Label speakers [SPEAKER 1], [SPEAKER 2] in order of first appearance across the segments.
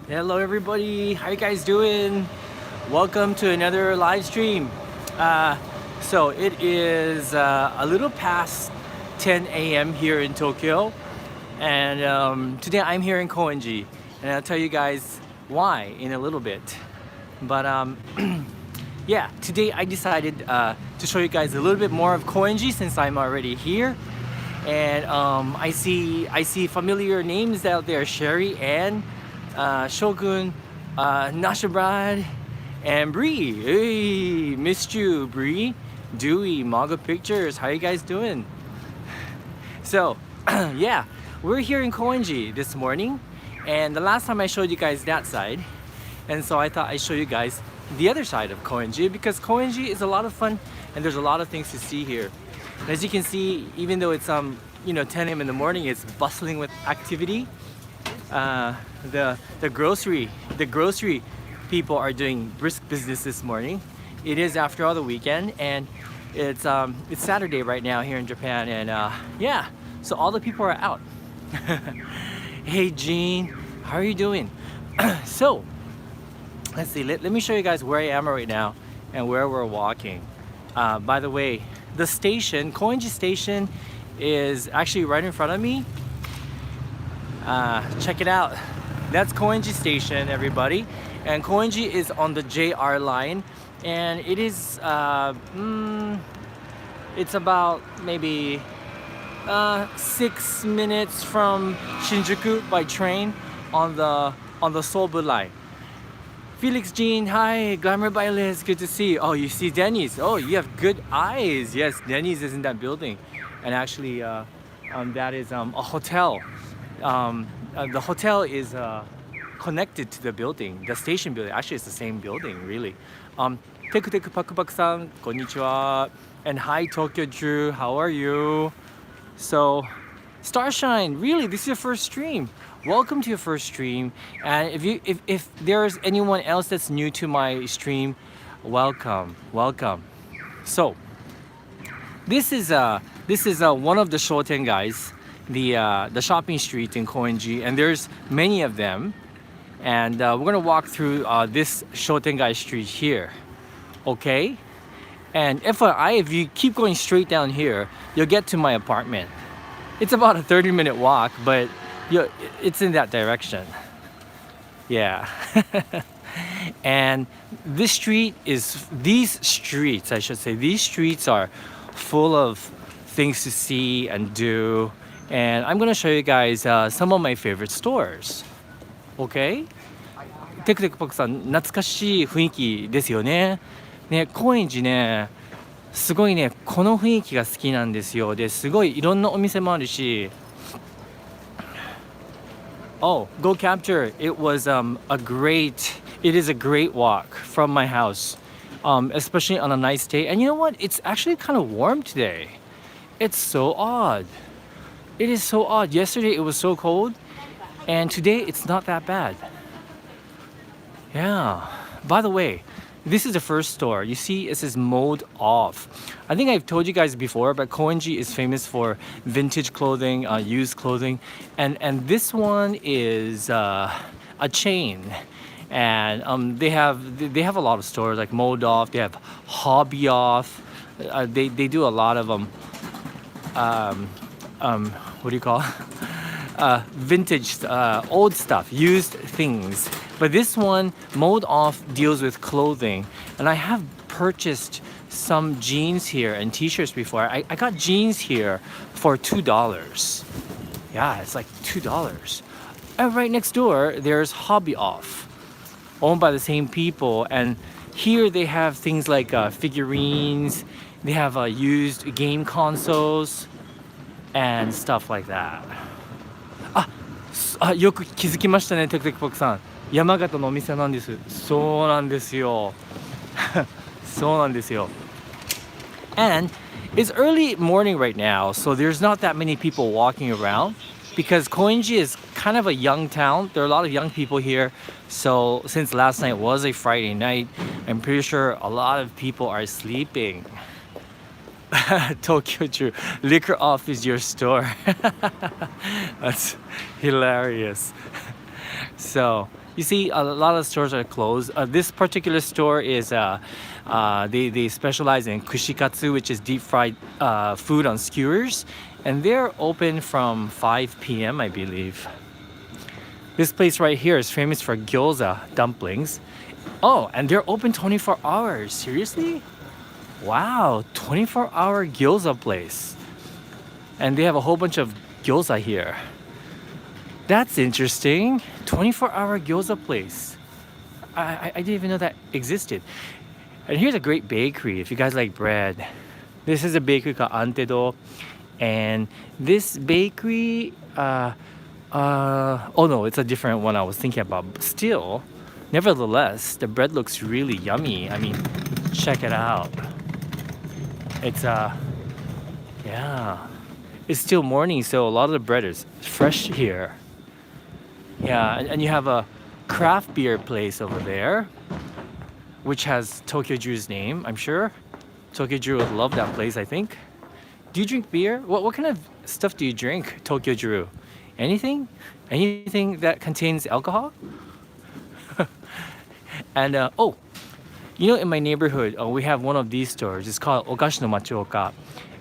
[SPEAKER 1] Hello everybody, how you guys doing? Welcome to another live stream. So it is a little past 10 a.m. here in Tokyo, and today I'm here in Koenji, and I'll tell you guys why in a little bit. But yeah, today I decided to show you guys a little bit more of Koenji since I'm already here. And I see familiar names out there: Sherry, Ann, Shogun, Nashabrad, and Bree. Hey, missed you, Bree. Dewey, Manga Pictures. How you guys doing? So, yeah, we're here in Koenji this morning, and the last time I showed you guys that side, and so I thought I'd show you guys the other side of Koenji because Koenji is a lot of fun, and there's a lot of things to see here. And as you can see, even though it's 10 a.m. in the morning, it's bustling with activity. The grocery people are doing brisk business this morning. It is after all the weekend, and it's Saturday right now here in Japan, and yeah, so all the people are out. Hey Jean, how are you doing? So let's see. Let me show you guys where I am right now and where we're walking. By the way, the station, Koenji Station, is actually right in front of me. Check it out. That's Koenji Station, everybody. And Koenji is on the JR line, and it is it's about maybe 6 minutes from Shinjuku by train on the Sobu line. Felix Jean, hi, Glamour by Liz, good to see you. Oh, you see Denny's. Oh, you have good eyes. Yes, Denny's is in that building. And actually, that is a hotel. The hotel is connected to the building, the station building. Actually, it's the same building, really. Teku Teku Paku Paku-san, konnichiwa. And hi, Tokyo Drew, how are you? So, Starshine, really, this is your first stream. Welcome to your first stream, and if there's anyone else that's new to my stream, welcome. So this is one of the shoten guys, the shopping street in Koenji, and there's many of them, and we're gonna walk through this shoten guy street here, okay? And FYI, if you keep going straight down here, you'll get to my apartment. It's about a 30-minute walk, but it's in that direction. Yeah. And these streets are full of things to see and do. And I'm gonna show you guys some of my favorite stores. Okay? テクテクパクさん、懐かしい雰囲気ですよね。ね、高円寺ね、すごいね、この雰囲気が好きなんですよ。で、すごいいろんなお店もあるし。Oh, go capture. It is a great walk from my house, especially on a nice day. And you know what? It's actually kind of warm today. It's so odd. It is so odd. Yesterday it was so cold, and today it's not that bad. Yeah. By the way, this is the first store. You see, it says mode off. I think I've told you guys before, but Koenji is famous for vintage clothing, used clothing, and this one is a chain, and they have a lot of stores like mode off. They have hobby off. They do a lot of what do you call vintage, old stuff, used things. But this one, mode off, deals with clothing, and I have purchased some jeans here and t-shirts before. I got jeans here for $2. Yeah, it's like $2. And right next door, there's Hobby Off, owned by the same people, and here they have things like figurines. They have used game consoles and stuff like that. よく気づきましたね、テクテクポクさん。山形のお店なんです。そうなんですよ。そうなんですよ。And it's early morning right now, so there's not that many people walking around because Koenji is kind of a young town. There are a lot of young people here. So since last night was a Friday night, I'm pretty sure a lot of people are sleeping. Tokyo Drew, liquor off is your store. That's hilarious. So You see, a lot of stores are closed. This particular store is they specialize in kushikatsu, which is deep fried food on skewers, and they're open from 5 p.m. I believe. This place right here is famous for gyoza dumplings. Oh, and they're open 24 hours. Seriously? Wow, 24-hour gyoza place. And they have a whole bunch of gyoza here. That's interesting. 24-hour gyoza place. I didn't even know that existed. And here's a great bakery if you guys like bread. This is a bakery called Antedo. And this bakery, oh no, it's a different one I was thinking about. But still, nevertheless, the bread looks really yummy. I mean, check it out. It's, yeah. It's still morning, so a lot of the bread is fresh here. Yeah, and you have a craft beer place over there, which has Tokyo Drew's name, I'm sure. Tokyo Drew would love that place, I think. Do you drink beer? What kind of stuff do you drink, Tokyo Drew? Anything? Anything that contains alcohol? And, oh, you know, in my neighborhood, we have one of these stores. It's called Okashi no Machioka.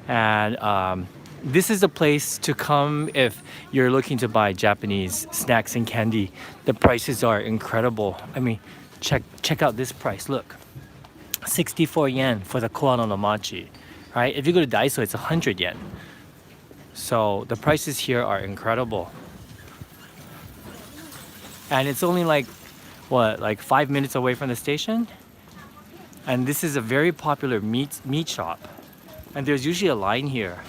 [SPEAKER 1] And this is the place to come if you're looking to buy Japanese snacks and candy. The prices are incredible. I mean, check out this price. Look, 64 yen for the koano no machi, right? If you go to Daiso, it's 100 yen. So the prices here are incredible. And it's only like, what, like 5 minutes away from the station? And this is a very popular meat shop. And there's usually a line here.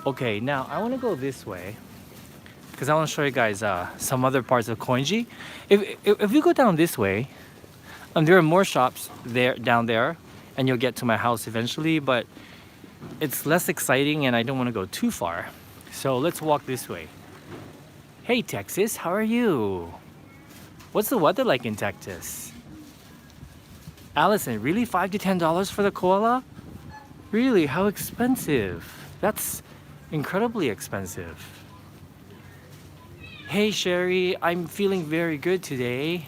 [SPEAKER 1] Okay, now I want to go this way because I want to show you guys some other parts of Koenji. If we go down this way, there are more shops down there, and you'll get to my house eventually. But it's less exciting, and I don't want to go too far. So let's walk this way. Hey, Texas, how are you? What's the weather like in Texas? Allison, really $5 to $10 for the koala? Really? How expensive? That's incredibly expensive. Hey Sherry, I'm feeling very good today.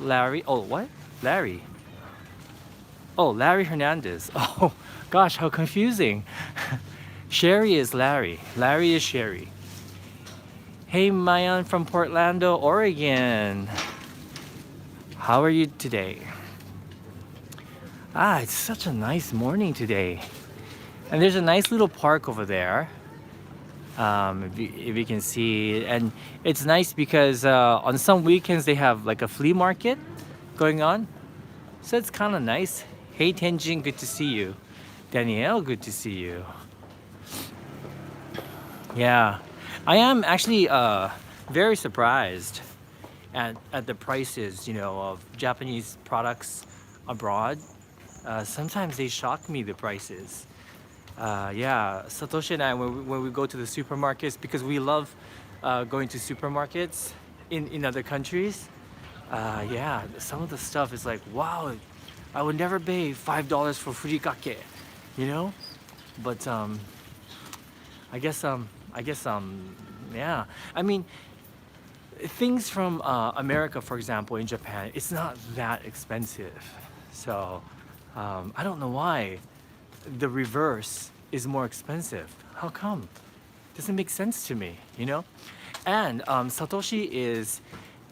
[SPEAKER 1] Larry, oh what? Larry. Oh, Larry Hernandez. Oh gosh, how confusing. Sherry is Larry. Larry is Sherry. Hey Mayan from Portland, Oregon. How are you today? It's such a nice morning today. And there's a nice little park over there, if you can see. And it's nice because on some weekends they have like a flea market going on. So it's kind of nice. Hey Tenjin, good to see you. Danielle, good to see you. Yeah, I am actually very surprised at the prices, you know, of Japanese products abroad. Sometimes they shock me, the prices. Yeah, Satoshi and I, when we go to the supermarkets, because we love going to supermarkets in other countries, yeah, some of the stuff is like, wow, I would never pay $5 for furikake, you know? But I guess yeah. I mean, things from America, for example, in Japan, it's not that expensive. So I don't know why the reverse is more expensive. How come? Doesn't make sense to me, you know? And Satoshi is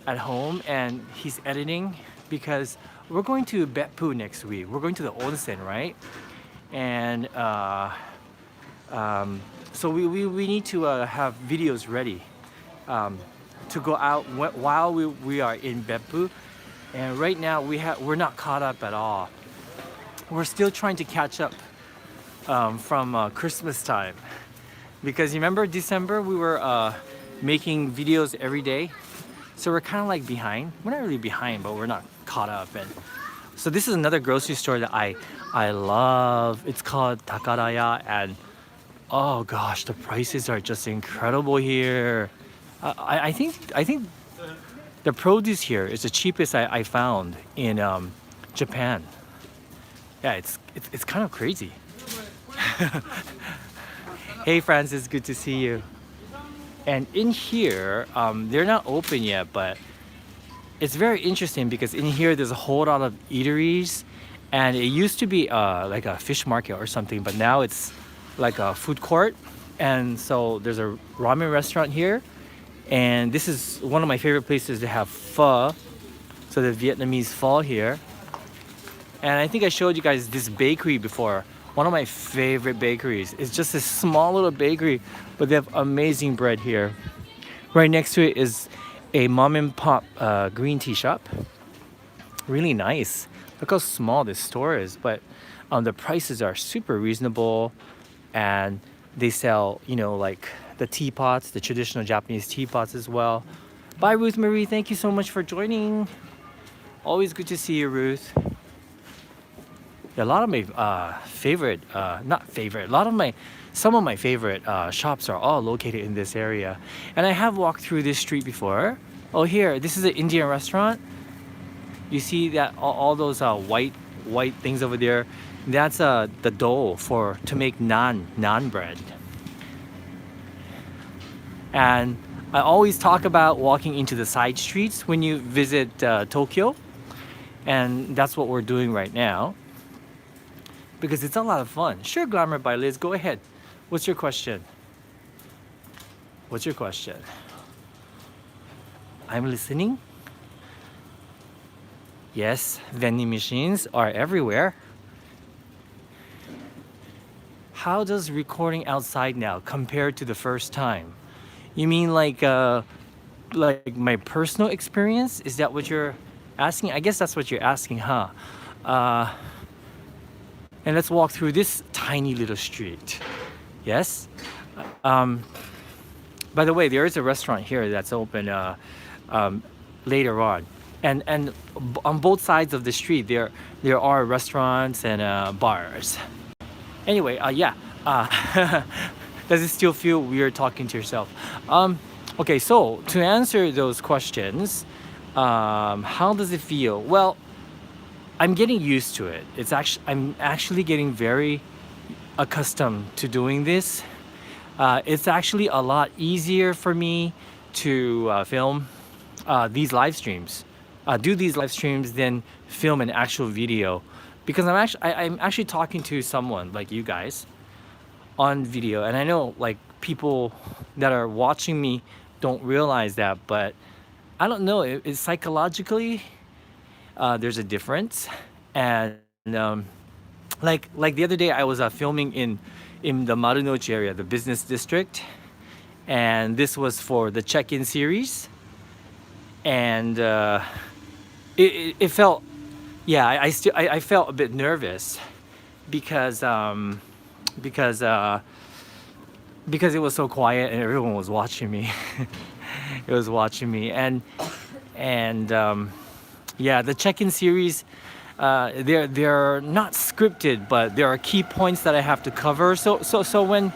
[SPEAKER 1] at home and he's editing because we're going to Beppu next week. We're going to the onsen, right? And so we need to have videos ready to go out while we are in Beppu. And right now we're not caught up at all. We're still trying to catch up from Christmas time, because you remember December we were making videos every day, so we're kind of like behind. We're not really behind, but we're not caught up. And so this is another grocery store that I love. It's called Takaraya, and oh gosh, the prices are just incredible here. I think the produce here is the cheapest I found in Japan. Yeah, it's kind of crazy. Hey Francis, good to see you. And in here, they're not open yet, but it's very interesting because in here there's a whole lot of eateries, and it used to be like a fish market or something, but now it's like a food court. And so there's a ramen restaurant here, and this is one of my favorite places to have pho, so the Vietnamese pho here. And I think I showed you guys this bakery before. One of my favorite bakeries. It's just a small little bakery, but they have amazing bread here. Right next to it is a mom and pop green tea shop. Really nice. Look how small this store is, but the prices are super reasonable, and they sell, you know, like the teapots, the traditional Japanese teapots as well. Bye, Ruth Marie. Thank you so much for joining. Always good to see you, Ruth. Yeah, a lot of my some of my favorite shops are all located in this area. And I have walked through this street before. Oh, here, this is an Indian restaurant. You see that all those white things over there? That's the dough to make naan bread. And I always talk about walking into the side streets when you visit Tokyo. And that's what we're doing right now, because it's a lot of fun. Sure, Glamour by Liz, go ahead. What's your question? What's your question? I'm listening. Yes, vending machines are everywhere. How does recording outside now compare to the first time? You mean like my personal experience? Is that what you're asking? I guess that's what you're asking, huh? And let's walk through this tiny little street. Yes? By the way, there is a restaurant here that's open later on. And on both sides of the street, there are restaurants and bars. Anyway, yeah. Does it still feel weird talking to yourself? Okay, so to answer those questions, how does it feel? Well, I'm getting used to it. I'm actually getting very accustomed to doing this. It's actually a lot easier for me to film these live streams, do these live streams than film an actual video, because I'm actually talking to someone like you guys on video, and I know like people that are watching me don't realize that, but I don't know. It's psychologically. There's a difference, and like the other day I was filming in the Marunouchi area, the business district, and this was for the check-in series, and it felt, yeah, I felt a bit nervous because it was so quiet and everyone was watching me. It was watching me, and yeah, the check-in series, they're not scripted, but there are key points that I have to cover. So when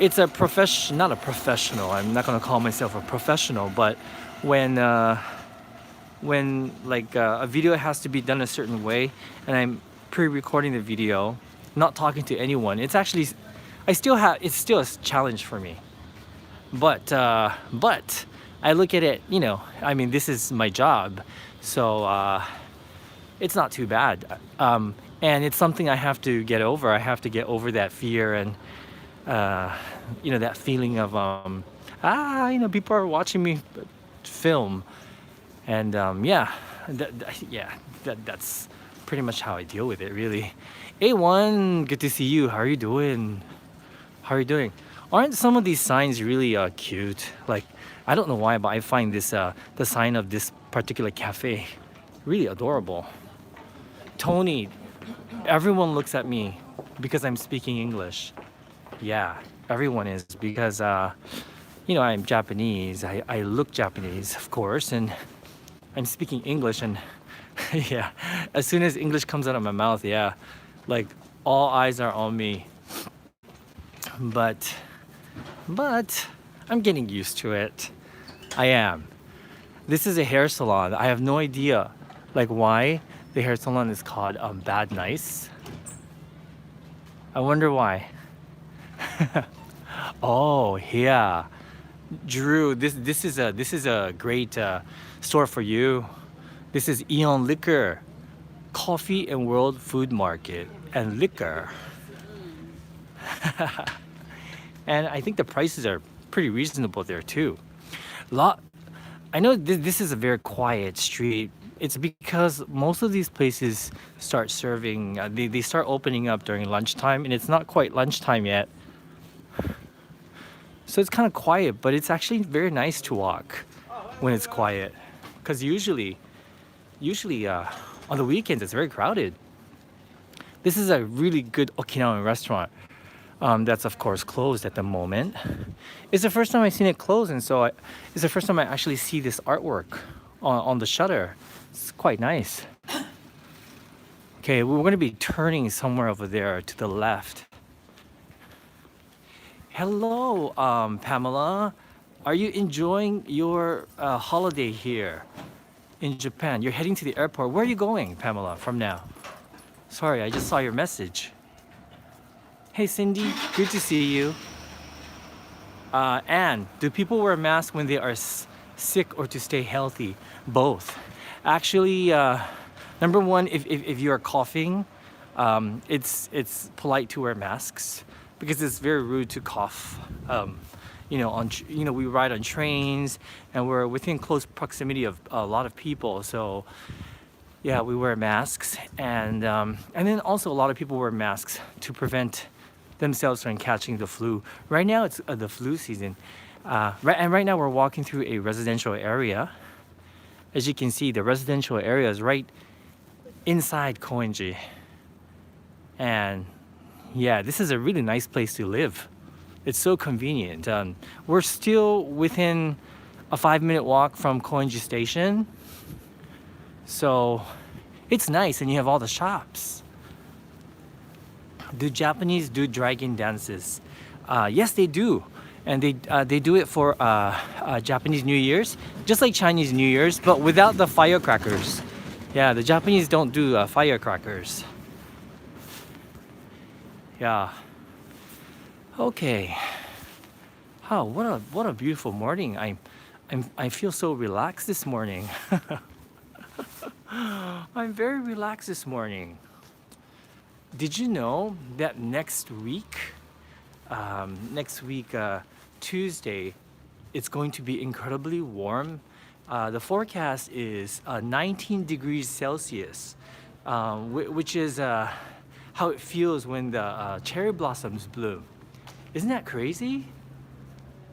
[SPEAKER 1] it's not a professional, I'm not gonna call myself a professional, but when like a video has to be done a certain way, and I'm pre-recording the video, not talking to anyone, it's still a challenge for me. But I look at it, you know, I mean, this is my job. So it's not too bad, and it's something I have to get over. I have to get over that fear and you know, that feeling of you know, people are watching me film, and yeah, that's pretty much how I deal with it, really. A1, good to see you. How are you doing? How are you doing? Aren't some of these signs really cute? Like, I don't know why, but I find this the sign of this particular cafe really adorable. Tony, everyone looks at me because I'm speaking English. Yeah, everyone is, because you know, I'm Japanese. I look Japanese, of course, and I'm speaking English, and yeah, as soon as English comes out of my mouth, yeah, like all eyes are on me. But I'm getting used to it. I am. This is a hair salon. I have no idea like why the hair salon is called Bad Nice. I wonder why. Oh, yeah. Drew, this is a great store for you. This is Eon Liquor, Coffee and World Food Market and Liquor. And I think the prices are pretty reasonable there too. Lot. I know this is a very quiet street. It's because most of these places start serving. They start opening up during lunchtime, and it's not quite lunchtime yet. So it's kind of quiet, but it's actually very nice to walk when it's quiet. Because usually on the weekends it's very crowded. This is a really good Okinawan restaurant. That's of course closed at the moment. It's the first time I've seen it close, and so it's the first time I actually see this artwork on the shutter. It's quite nice. Okay, we're going to be turning somewhere over there to the left. Hello, Pamela. Are you enjoying your holiday here in Japan? You're heading to the airport. Where are you going, Pamela, from now? Sorry, I just saw your message. Hey, Cindy. Good to see you. Anne, do people wear masks when they are sick or to stay healthy? Both. Actually, number one, if you are coughing, it's polite to wear masks because it's very rude to cough. We ride on trains and we're within close proximity of a lot of people, so yeah, we wear masks, and then also a lot of people wear masks to prevent themselves from catching the flu. Right now it's the flu season, right now we're walking through a residential area. As you can see, the residential area is right inside Koenji, and yeah, this is a really nice place to live. It's so convenient. We're still within a 5-minute walk from Koenji station, so it's nice, and you have all the shops. Do Japanese do dragon dances? Yes, they do, and they do it for Japanese New Year's, just like Chinese New Year's, but without the firecrackers. Yeah, the Japanese don't do firecrackers. Yeah. Okay. Oh, what a beautiful morning. I feel so relaxed this morning. I'm very relaxed this morning. Did you know that next week, Tuesday, it's going to be incredibly warm? The forecast is 19 degrees Celsius, which is how it feels when the cherry blossoms bloom. Isn't that crazy?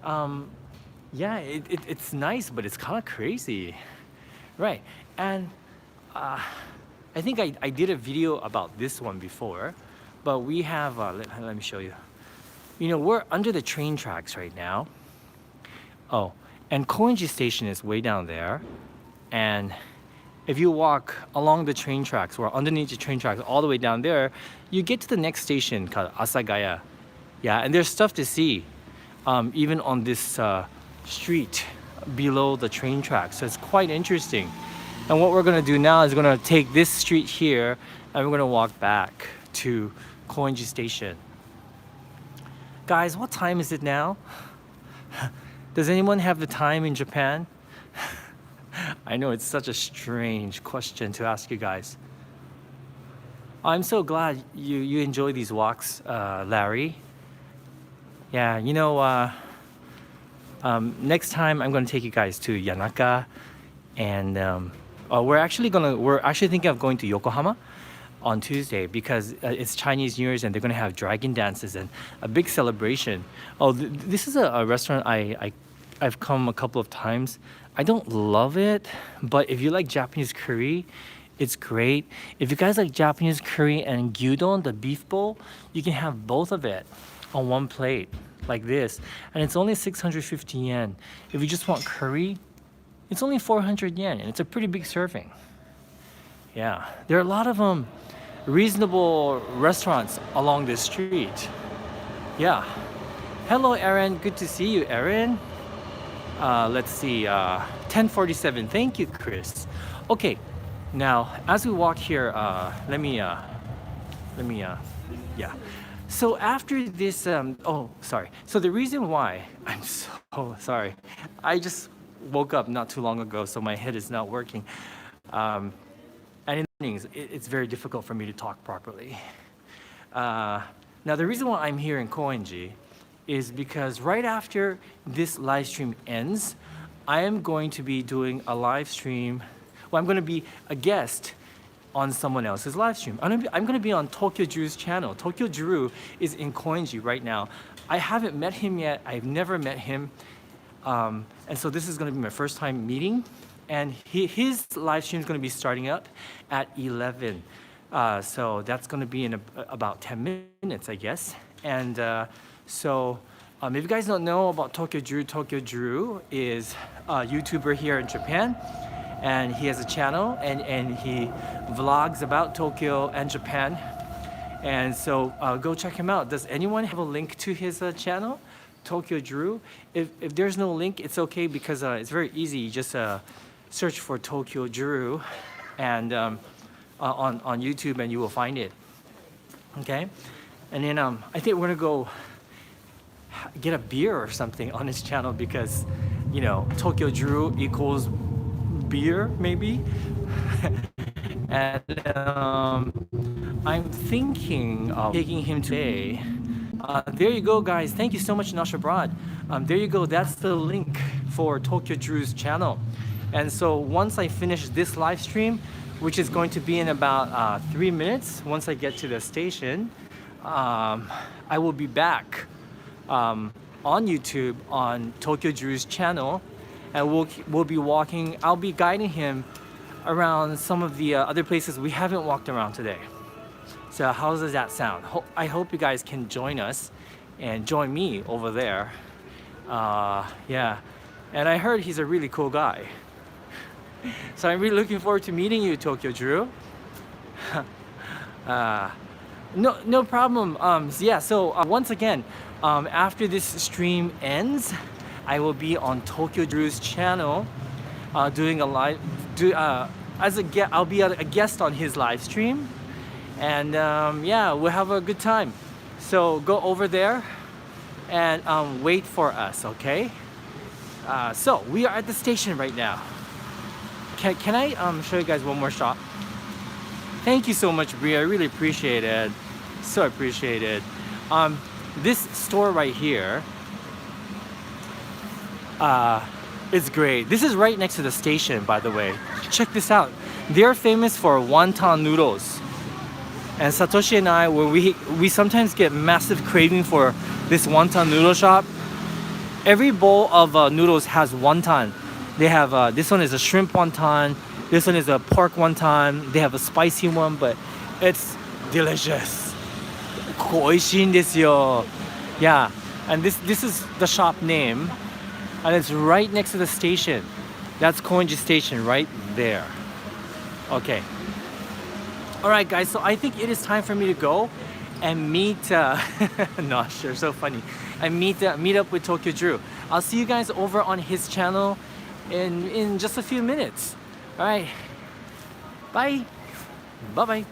[SPEAKER 1] Yeah, it's nice, but it's kind of crazy. Right, and I think I did a video about this one before, but we have, let me show you. We're under the train tracks right now. Oh, and Koenji station is way down there. And if you walk along the train tracks or underneath the train tracks all the way down there, you get to the next station called Asagaya. Yeah, and there's stuff to see, even on this street below the train tracks. So it's quite interesting. And what we're gonna do now is gonna take this street here and we're gonna walk back to Koenji station. Guys, what time is it now? Does anyone have the time in Japan? I know it's such a strange question to ask you guys. I'm so glad you enjoy these walks, Larry. Yeah, next time I'm gonna take you guys to Yanaka, and we're actually thinking of going to Yokohama on Tuesday because it's Chinese New Year's and they're gonna have dragon dances and a big celebration. Oh, this is a restaurant I've come a couple of times. I don't love it, but if you like Japanese curry, it's great. If you guys like Japanese curry and gyudon, the beef bowl, you can have both of it on one plate like this, and it's only 650 yen. If you just want curry, it's only 400 yen, and it's a pretty big serving. Yeah, there are a lot of reasonable restaurants along this street. Yeah. Hello, Erin. Good to see you, Erin. Let's see, 1047. Thank you, Chris. Okay, now as we walk here, let me, yeah. So after this, oh, sorry. So the reason why, I'm so sorry. I just woke up not too long ago, so my head is not working. And in the mornings, it's very difficult for me to talk properly. Now, the reason why I'm here in Koenji is because right after this live stream ends, I am going to be doing a live stream. Well, I'm going to be a guest on someone else's live stream. I'm going to be on Tokyo Drew's channel. Tokyo Drew is in Koenji right now. I haven't met him yet. I've never met him. And so this is going to be my first time meeting. And his live stream is going to be starting up at 11. So that's going to be in about 10 minutes, I guess. And so if you guys don't know about Tokyo Drew is a YouTuber here in Japan. And he has a channel and he vlogs about Tokyo and Japan. And so go check him out. Does anyone have a link to his channel, Tokyo Drew? If there's no link, it's okay because it's very easy. You just search for Tokyo Drew and on YouTube and you will find it. Okay? And then I think we're gonna go get a beer or something on his channel because, you know, Tokyo Drew equals beer maybe. And I'm thinking of taking him today. There you go, guys. Thank you so much, Nasha Broad. There you go. That's the link for Tokyo Drew's channel. And so once I finish this live stream, which is going to be in about 3 minutes, once I get to the station, I will be back on YouTube on Tokyo Drew's channel. And we'll be walking. I'll be guiding him around some of the other places we haven't walked around today. So how does that sound? I hope you guys can join us and join me over there. Yeah, and I heard he's a really cool guy. So I'm really looking forward to meeting you, Tokyo Drew. No problem. Yeah. So once again, after this stream ends, I will be on Tokyo Drew's channel doing a live. I'll be a guest on his live stream, and yeah, we'll have a good time. So go over there and wait for us, okay? So we are at the station right now. Can I show you guys one more shot? Thank you so much, Bria. I really appreciate it. So appreciated. This store right here. It's great. This is right next to the station, by the way. Check this out. They're famous for wonton noodles. And Satoshi and I, we sometimes get massive craving for this wonton noodle shop. Every bowl of noodles has wonton. They have this one is a shrimp wonton. This one is a pork wonton. They have a spicy one, but it's delicious. Koenji desu yo. Yeah, and this is the shop name. And it's right next to the station. That's Koenji Station right there. Okay. All right, guys. So I think it is time for me to go and meet. Not sure. So funny. And meet up with Tokyo Drew. I'll see you guys over on his channel in just a few minutes. All right. Bye. Bye. Bye.